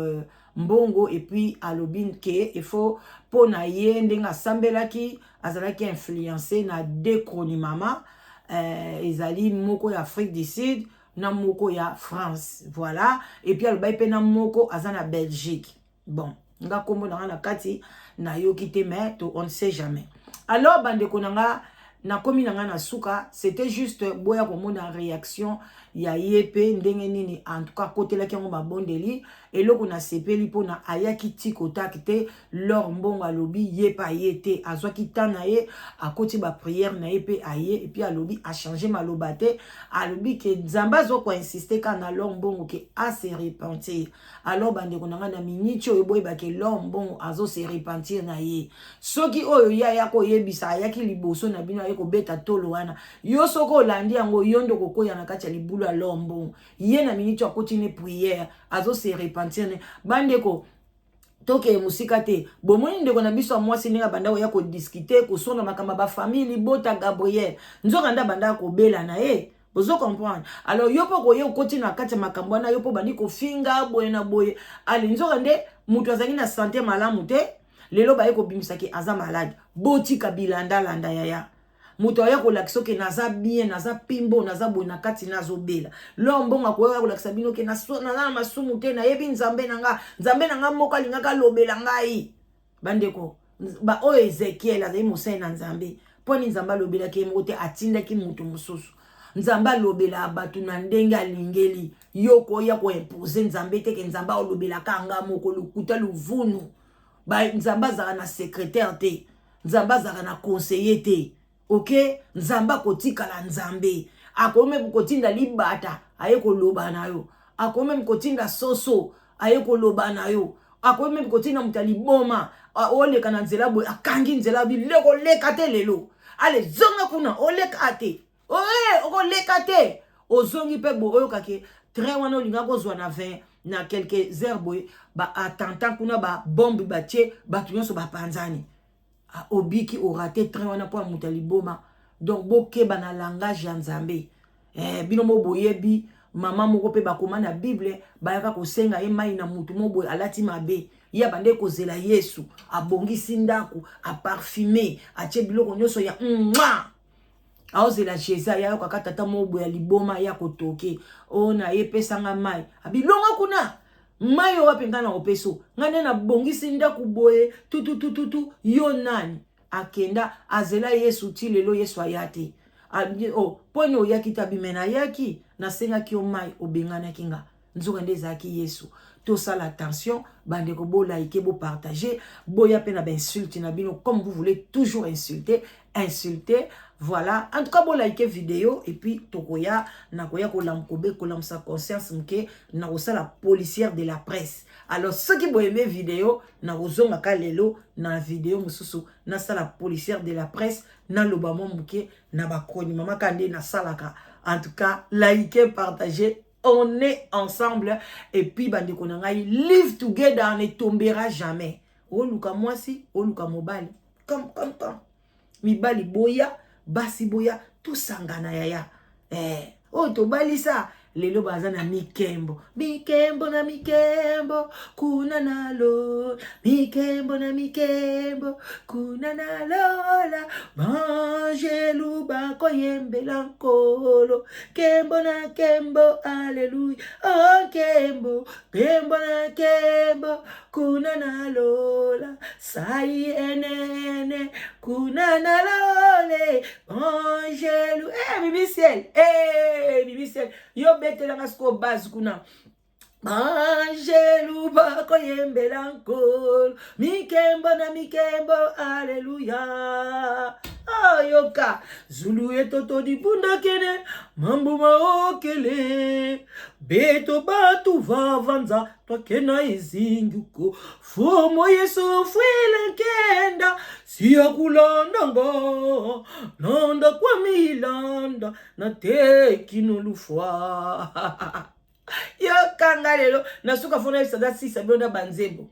Speaker 1: mbongo et puis alobin ke il faut pour na yende nga sambelaki azalaki influencé na décroni mama ezali moko ya Afrique du Sud na moko ya France voilà et puis alobay pe na moko azana Belgique bon nga kombo na kati na yoki te mais on ne sait jamais alors bande konanga na komi na suka c'était juste boya komona réaction ya yepe ndenge nini en tout cas côté la kiango babondeli et loko na sepeli pona ayaki tiko takite leur mbongo alobi yepa yete azwaki tana ye akoti ba prière na yepe aye et puis alobi a changé malobate alobi ke nzamba zo ko insister kana leur mbongo ke a se repentir alors bande konanga na miniti oyo boyeba ke leur mbongo azo se repentir na ye soki oyo ya ko yebisa ayaki liboso na bino ayeko beta tolo wana yo soko landi yango yondo kokoya na kati ya libulu lombo ye na miniti akoti ne prière azo se repentir ne bandeko toke musika te bomoni ndeko na biso moi sininga banda ya ko discuter ko sona makamba ba famille bota Gabriel nzoka nda banda ko bela na ye bozo comprendre alors yo poko ye okoti na kati makambo na yo po bandi ko finga boye na boye ali nzoka nde mutu azangi na santé malamu te lelo ba ye ko bimisaki aza malade boti kabilanda landa yaya muto ya kolakisa ke naza bien naza pimbo naza boy na kati nazo bela lombonga ko ya kolakisa bino ke na masumu te na yebi nzambe nanga moko alingaka lobela ngai bandeko ba o Ezekiel azai mosai na nzambe poni nzamba lobela ke mote atinda ki mutu mususu nzamba lobela abatu na ndenge alingeli yoko ya ko imposer nzambe te ke nzamba lobela kanga moko lukuta luvunu ba nzamba za na secrétaire te nzamba za na conseiller te. Ok, nzamba kotikala nzambe akome kotinda libata ayeko loba nayo akome kotinda soso ayeko loba nayo akome kotinda mutali boma ole kana nzela boy akangi nzela bi leko lekate lelo ale zonga kuna ole kate oko lekate ozongi pe bo oyo kake très wana linga ko zwa na 20 na quelques heures boy ba attentat kuna ba bombe batie batu nyonso ba panzani obiki orate train wana po mutali boma donc boke bana langage ya nzambe bino mo boyebi mama moko pe bakoma na bible bayaka kosenga ye mai na mutu mo boye alati mabe ya bande kozela Yesu abongisi ndaku a parfumer atie biloko nyonso ya aozela Jésus ya kwa tata mo boye liboma ya kotoke ona ye pesanga mai abilonga kuna mayo wapinga na opeso ngane na bongisi ndaku boye tutu yo nani akenda azela Yesu ti lelo Yesu ayate poni oyaki tabimena yaki na senga ki o mai obengana kinga nzoka ndezaki Yesu to ça l'attention bande ko bo like bo partager boya pe na ba insulte na bino comme vous voulez toujours insulter voilà en tout cas bon like vidéo et puis tokoya nakoya ko lamkobe ko lamsa conscience mke na la policière de la presse alors ceux qui boyeme vidéo na ozonga ka lelo na vidéo mususu na la policière de la presse na lobamo mke na ba koni mama kande na salaka en tout cas likez partagez on est ensemble et puis bande konangai live together ne tombera jamais oluka mwasi oluka mobali comme mibali boya basi boya tout sangana yaya to balisa lelo baza na mikembo mikembo na mikembo kuna na lola mikembo na mikembo kuna na lola banjelu bakoyembela nkolo kembo na kembo aleluya oh kembo kembo na kembo kuna na lola sai enene kuna na lole banjelu Bibi ciel yo betelanga siko base kuna Angelu bakoyembela nkolo mikembo na mikembo aleluya ayoka zulu etoto dibunda kene mambu maokele beto batu vavanza twakena izinguko fomo yesu fwile kenda siya kulandanga landa kwa milanda na tekinolufwa yo kanga lelo nasuka fona isada sisa bionda banzebo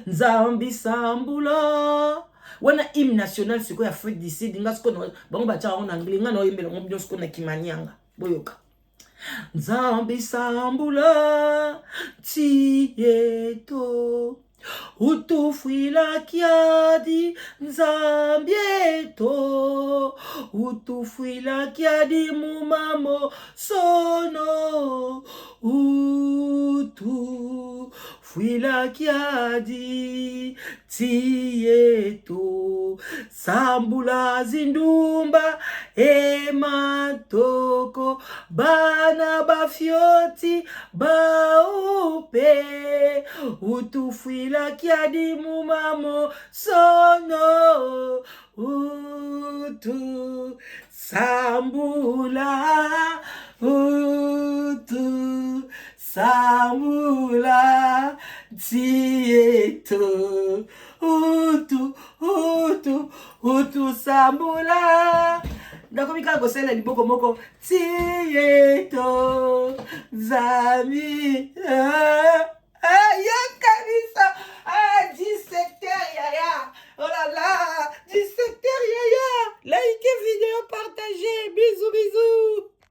Speaker 1: nzambi sambula wana hymne national siko ya Afrique du Sud nga siko bango bacha en anglais nga no yembela ngobyo siko na kimanyanga boyoka nzambi sambula tieto utufwila kiadi nzambieto utufwila kiadi mumamo sono utufwila kiadi tieto sambula zindumba ematoko bana bafyoti baupe utufwila kiadi mumamo sono utu sambula utu sambula tieto utu sambula ndakomika kosela liboko moko tieto zami